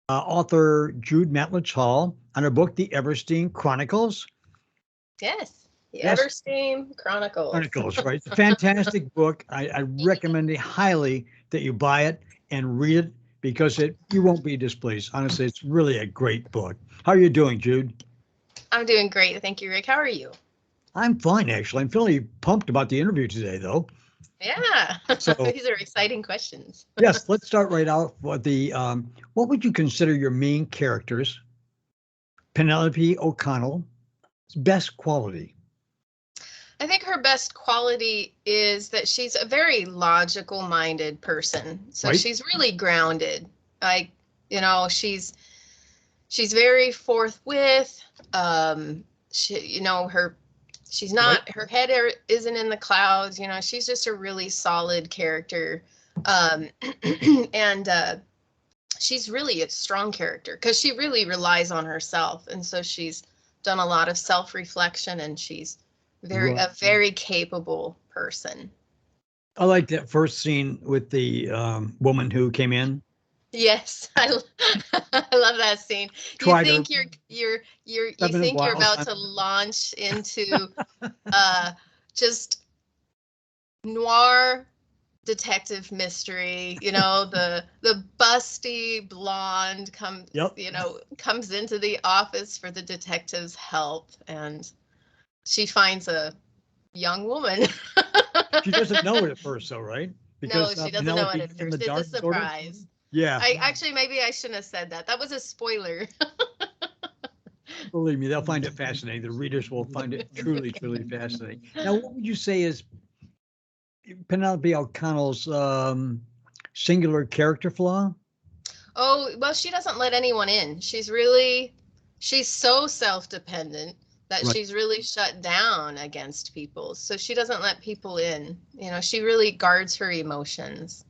author Jude Matulich-Hall on her book, The Eversteam Chronicles. Yes, the Yes. Eversteam Chronicles. Right? It's a fantastic book. I recommend it highly that you buy it and read it because you won't be displeased. Honestly, it's really a great book. How are you doing, Jude? I'm doing great. Thank you, Rick. How are you? I'm fine, actually. I'm feeling pumped about the interview today, though. Yeah, So, these are exciting questions. yes, let's start right out with what would you consider your main characters? Penelope O'Connell's best quality. I think her best quality is that she's a very logical-minded person. So Right. she's really grounded. Like, she's very forthwith. She's not, Right. her head isn't in the clouds. She's just a really solid character. And she's really a strong character because she really relies on herself. And so she's done a lot of self-reflection, and she's a very capable person. I like that first scene with the woman who came in. Yes, I love that scene. You think you're about to launch into just noir detective mystery. The busty blonde comes into the office for the detective's help, and she finds a young woman. She doesn't know it at first, though, right? Because, no, she doesn't know it at first. It's a surprise. Sort of? Yeah. Maybe I shouldn't have said that. That was a spoiler. Believe me, they'll find it fascinating. The readers will find it truly, truly fascinating. Now, what would you say is Penelope O'Connell's singular character flaw? Oh, well, she doesn't let anyone in. She's so self-dependent that she's really shut down against people. So she doesn't let people in. She really guards her emotions.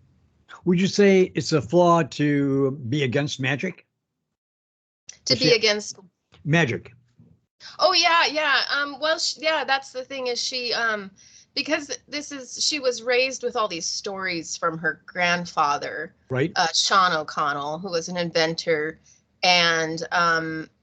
Would you say it's a flaw to be against magic? To be against magic? Oh, yeah, yeah. Well, that's the thing is because she was raised with all these stories from her grandfather, right? Sean O'Connell, who was an inventor, and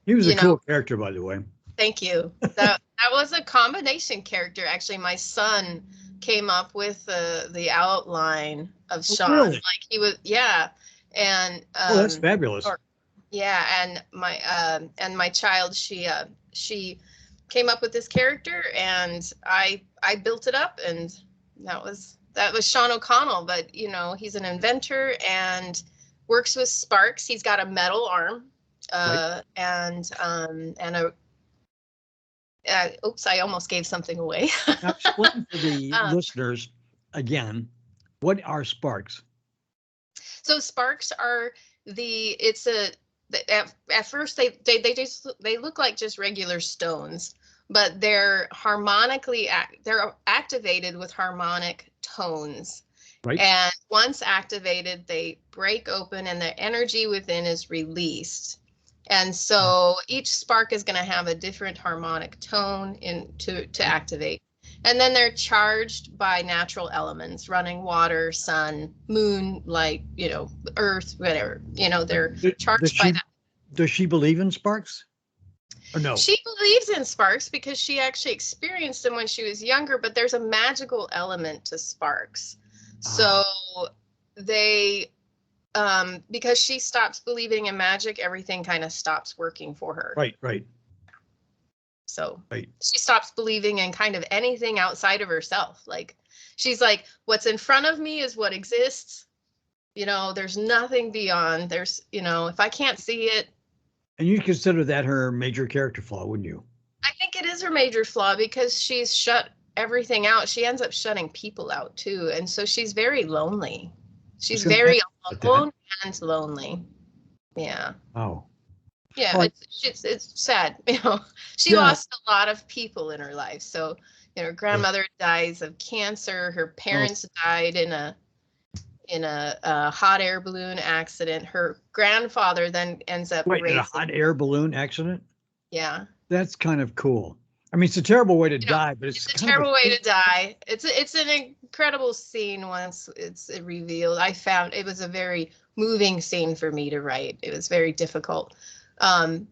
he was a cool character, by the way. Thank you. That was a combination character. Actually, my son came up with the outline of Sean. Really? Like he was, yeah, and that's fabulous. And my child, she came up with this character, and I built it up, and that was Sean O'Connell. But he's an inventor and works with sparks. He's got a metal arm, and a oops, I almost gave something away. Now explain for the listeners again, what are sparks? So sparks are at first they look like just regular stones, but they're they're activated with harmonic tones. Right. And once activated, they break open and the energy within is released. And so each spark is going to have a different harmonic tone to activate. And then they're charged by natural elements, running water, sun, moon, light, earth, whatever. They're charged by that. Does she believe in sparks? Or no? She believes in sparks because she actually experienced them when she was younger, but there's a magical element to sparks. So they... because she stops believing in magic, everything kind of stops working for her. Right. So she stops believing in kind of anything outside of herself. Like she's like, what's in front of me is what exists. There's nothing beyond. There's, if I can't see it. And you consider that her major character flaw, wouldn't you? I think it is her major flaw because she's shut everything out. She ends up shutting people out too. And so she's very lonely. She's very alone and lonely. Yeah. Oh. Yeah, well, it's sad. She lost a lot of people in her life. So, her grandmother dies of cancer. Her parents died in a hot air balloon accident. Her grandfather then ends up in a hot air balloon accident. Yeah. That's kind of cool. I mean, it's a terrible way to die, but it's a terrible way to die. It's an incredible scene once it's revealed. I found it was a very moving scene for me to write. It was very difficult. And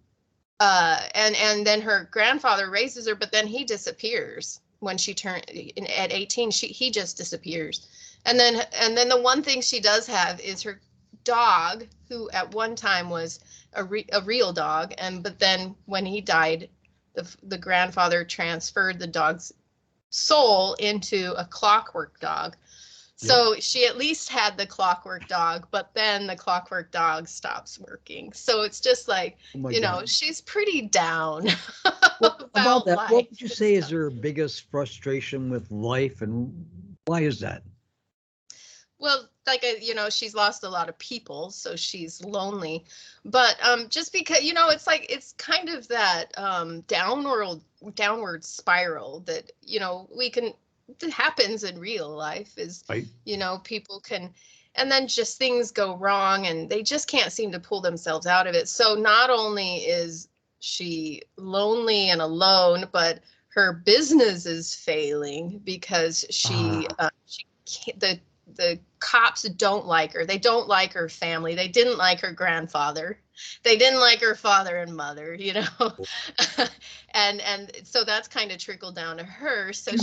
then her grandfather raises her, but then he disappears when she turned at 18. He just disappears. And then the one thing she does have is her dog, who at one time was a real dog, but then when he died, the grandfather transferred the dog's soul into a clockwork dog. So she at least had the clockwork dog, but then the clockwork dog stops working. So it's just like, God. She's pretty down about that. life. What would you say is her biggest frustration with life, and why is that? Well, she's lost a lot of people, so she's lonely. But just because, it's kind of that downward spiral that, it happens in real life is, right. People can, and then just things go wrong and they just can't seem to pull themselves out of it. So not only is she lonely and alone, but her business is failing because she can't, the cops don't like her. They don't like her family. They didn't like her grandfather. They didn't like her father and mother, and so that's kind of trickled down to her. So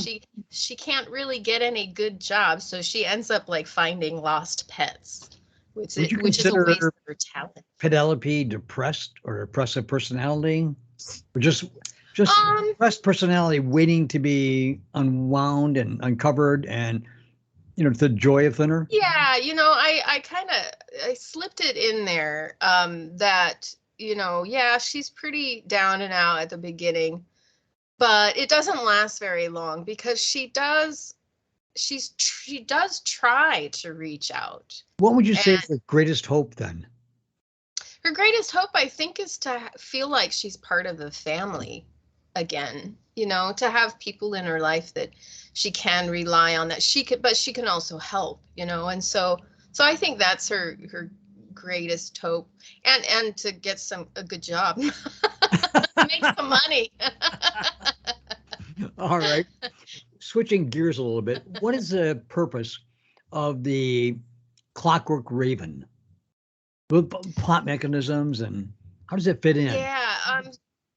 she can't really get any good jobs. So she ends up like finding lost pets, which is a waste of her talent. Penelope depressed or depressive personality, or just depressed personality waiting to be unwound and uncovered, and the joy of thinner? Yeah, I slipped it in there that, she's pretty down and out at the beginning, but it doesn't last very long because she does try to reach out. What would you say is her greatest hope then? Her greatest hope, I think, is to feel like she's part of the family again, to have people in her life that she can rely on, that but she can also help, and so I think that's her greatest hope, and to get a good job, make some money. All right. Switching gears a little bit, what is the purpose of the Clockwork Raven? With plot mechanisms, and how does it fit in? Yeah,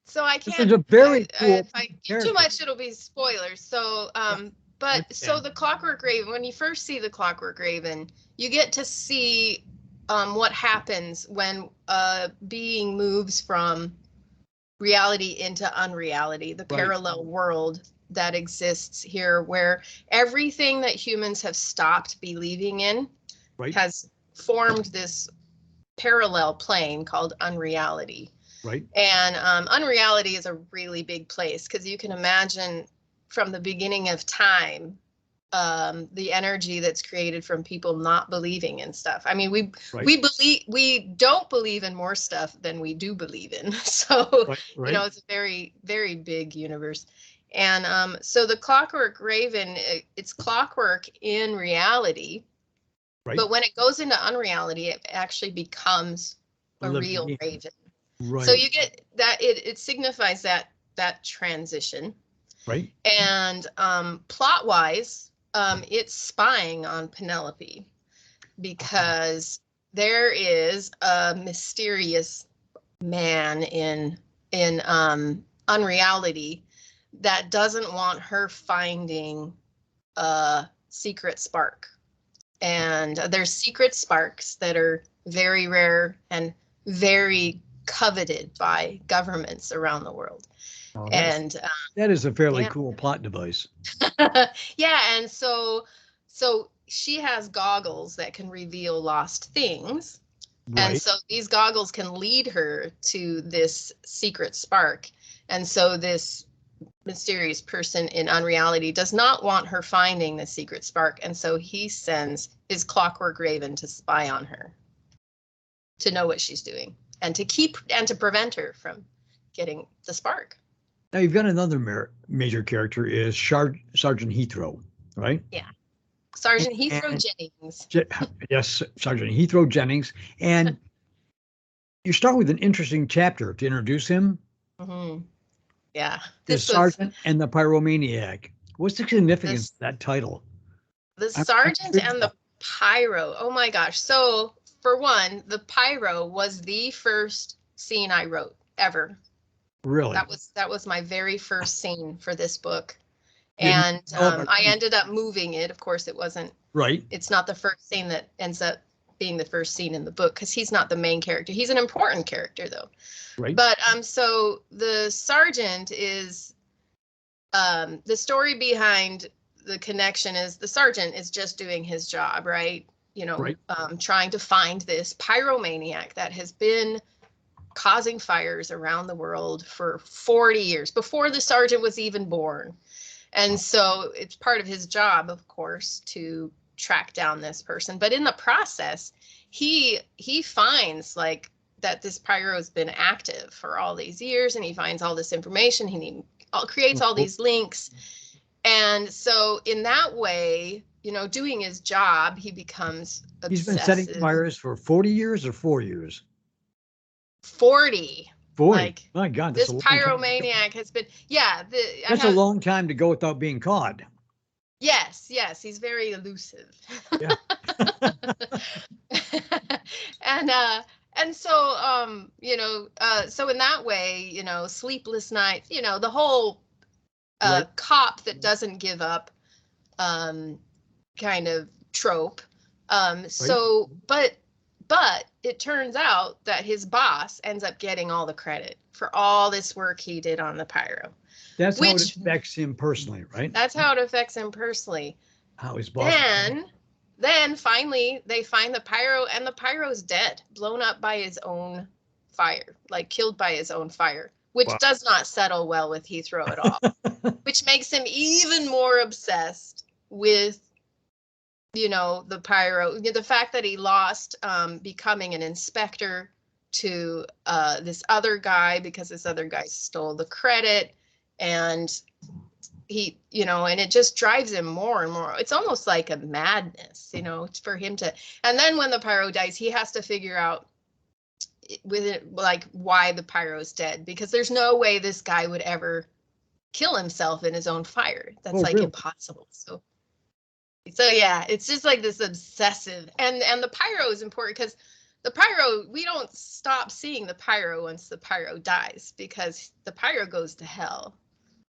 so I can't. This is a very cool if I get too much, it'll be spoilers. So, so the Clockwork Raven, when you first see the Clockwork Raven, you get to see what happens when a being moves from reality into unreality, the parallel world that exists here, where everything that humans have stopped believing in has formed this parallel plane called unReality. Right. And unReality is a really big place because you can imagine from the beginning of time, the energy that's created from people not believing in stuff. I mean, we don't believe in more stuff than we do believe in. So, it's a very, very big universe. And so the Clockwork Raven, it's clockwork in reality. Right. But when it goes into unreality, it actually becomes a real raven. Right. So you get that it signifies that transition. Right. And plot wise, it's spying on Penelope because there is a mysterious man in unreality that doesn't want her finding a secret spark. And there's secret sparks that are very rare and very coveted by governments around the world. Oh, and that is a fairly cool plot device. Yeah, and so she has goggles that can reveal lost things. Right. And so these goggles can lead her to this secret spark. And so this mysterious person in unreality does not want her finding the secret spark, and so he sends his Clockwork Raven to spy on her, to know what she's doing, and to prevent her from getting the spark. Now you've got another major character is Sergeant Heathrow, right? Yeah, Sergeant Heathrow Jennings. Yes, Sergeant Heathrow Jennings, and you start with an interesting chapter to introduce him. Mm-hmm. Yeah. The Sergeant and the Pyromaniac. What's the significance of that title? The Sergeant and the Pyro. Oh my gosh. So for one, the Pyro was the first scene I wrote ever. Really? That was my very first scene for this book. And I ended up moving it. Of course, it wasn't. Right. It's not the first scene that ends up being the first scene in the book, because he's not the main character. He's an important character, though. Right. But so the sergeant is the story behind the connection is the sergeant is just doing his job, right? You know, right. Trying to find this pyromaniac that has been causing fires around the world for 40 years, before the sergeant was even born. And so it's part of his job, of course, to track down this person. But in the process, he finds like that this Pyro has been active for all these years, and he finds all this information. He creates all these links. And so in that way, you know, doing his job, he becomes obsessive. He's been setting fires for 40 years or 4 years? 40. 40. Like, my God, this pyromaniac has been, that's a long time to go without being caught. Yes, he's very elusive. Yeah. And so you know, so in that way, you know, sleepless nights, you know, the whole cop that doesn't give up kind of trope. So but it turns out that his boss ends up getting all the credit for all this work he did on the Pyro. That's how it affects him personally, right? That's how it affects him personally. How his boss. Then finally they find the Pyro, and the Pyro's dead, blown up by his own fire, like killed by his own fire, which does not settle well with Heathrow at all, which makes him even more obsessed with, you know, the Pyro. The fact that he lost becoming an inspector to this other guy, because this other guy stole the credit, and he, you know, and it just drives him more and more. It's almost like a madness, you know, for him to. And then when the Pyro dies, he has to figure out with it, like, why the Pyro's dead, because there's no way this guy would ever kill himself in his own fire. That's really impossible. So yeah, it's just like this obsessive, and the Pyro is important, because the Pyro, we don't stop seeing the Pyro once the Pyro dies, because the Pyro goes to hell.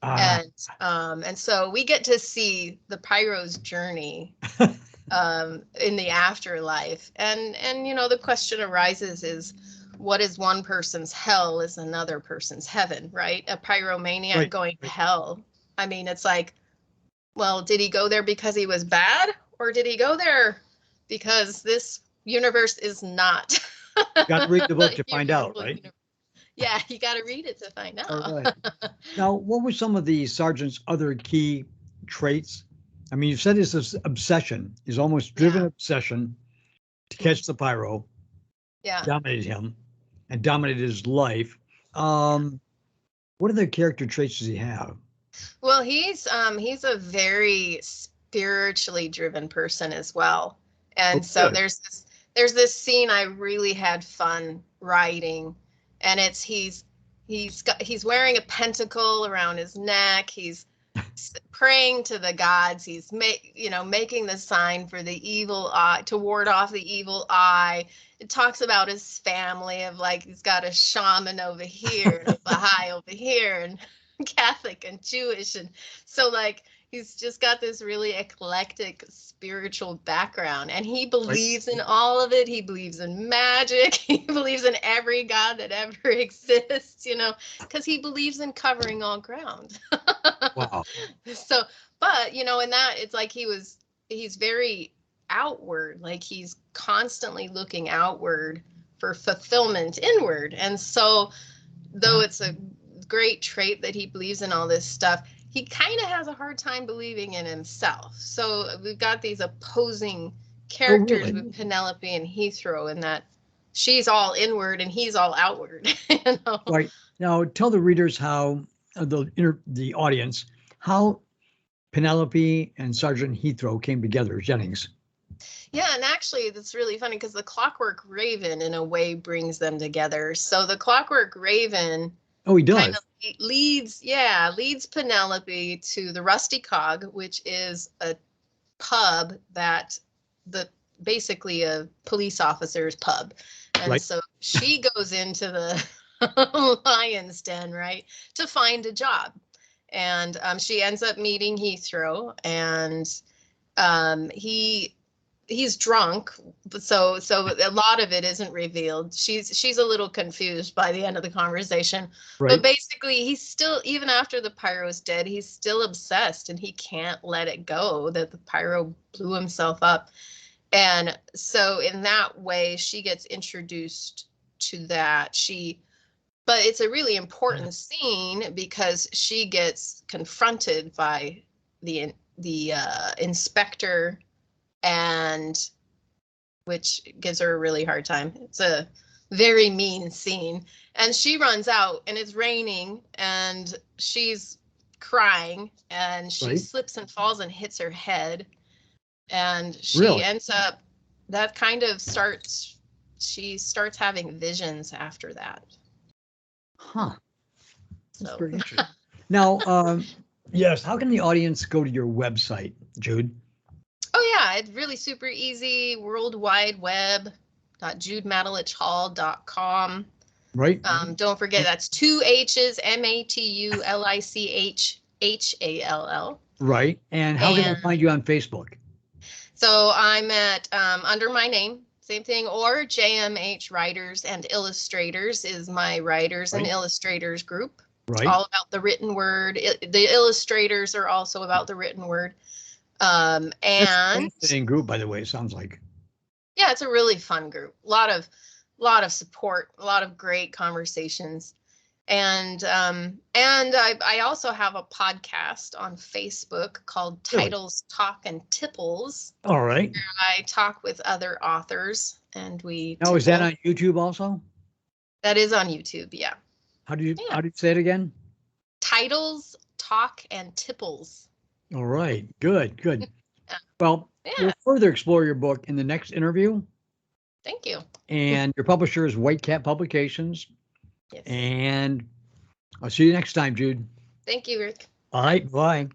And so we get to see the Pyro's journey in the afterlife, and you know, the question arises is, what is one person's hell is another person's heaven, right? A pyromaniac going to hell. I mean, it's like, well, did he go there because he was bad, or did he go there because this universe is not? Got to read the book to find out, right? Yeah, you got to read it to find out. All right. Now, what were some of the sergeant's other key traits? I mean, you said his obsession, his almost driven obsession to catch the Pyro. Yeah. Dominated him and dominated his life. What other character traits does he have? Well, he's a very spiritually driven person as well. And so there's this scene I really had fun writing, and it's he's wearing a pentacle around his neck. He's praying to the gods. He's making the sign for the evil eye, to ward off the evil eye. It talks about his family, of like, he's got a shaman over here, and a Baha'i over here, and Catholic and Jewish, and so like he's just got this really eclectic spiritual background, and he believes in all of it. He believes in magic. He believes in every god that ever exists, you know, because he believes in covering all ground. Wow. So, but you know, in that, it's like he's very outward, like he's constantly looking outward for fulfillment inward. And so, though it's a great trait that he believes in all this stuff, he kind of has a hard time believing in himself. So we've got these opposing characters with Penelope and Heathrow, in that she's all inward and he's all outward. You know? Right. Now, tell the readers how, the audience, how Penelope and Sergeant Heathrow came together, Jennings. Yeah, and actually that's really funny, because the Clockwork Raven in a way brings them together. So the Clockwork Raven he does. kind of leads Penelope to the Rusty Cog, which is a pub that basically a police officer's pub. And Right. so she goes into the lion's den, right, to find a job. And she ends up meeting Heathrow, and he's drunk, so a lot of it isn't revealed. She's a little confused by the end of the conversation, Right. but basically he's still, even after the Pyro's dead, he's still obsessed, and he can't let it go that the Pyro blew himself up. And so in that way she gets introduced to that. But it's a really important scene because she gets confronted by the inspector, and which gives her a really hard time. It's a very mean scene, and she runs out, and it's raining, and she's crying, and she slips and falls and hits her head, and she ends up, that kind of starts, she starts having visions after that. Huh. That's So very interesting. Now, yes, how can the audience go to your website, Jude? Oh yeah, it's really super easy. World Wide Web. JudeMatulich-Hall.com. Right. Don't forget, that's 2 H's, Matulichhall. Right. And how can I find you on Facebook? So I'm at under my name, same thing, or JMH Writers and Illustrators is my writers and illustrators group. Right. All about the written word. The illustrators are also about the written word. And that's a fascinating group, by the way, it sounds like. Yeah, it's a really fun group. A lot of support, a lot of great conversations. And I also have a podcast on Facebook called Titles, Talk, and Tipples. All right. Where I talk with other authors, and we. Now, is that on YouTube also? That is on YouTube, yeah. How do you say it again? Titles, Talk, and Tipples. All right. Good. Well, we'll further explore your book in the next interview. Thank you. And your publisher is White Cat Publications. Yes. And I'll see you next time, Jude. Thank you, Rick. All right. Bye.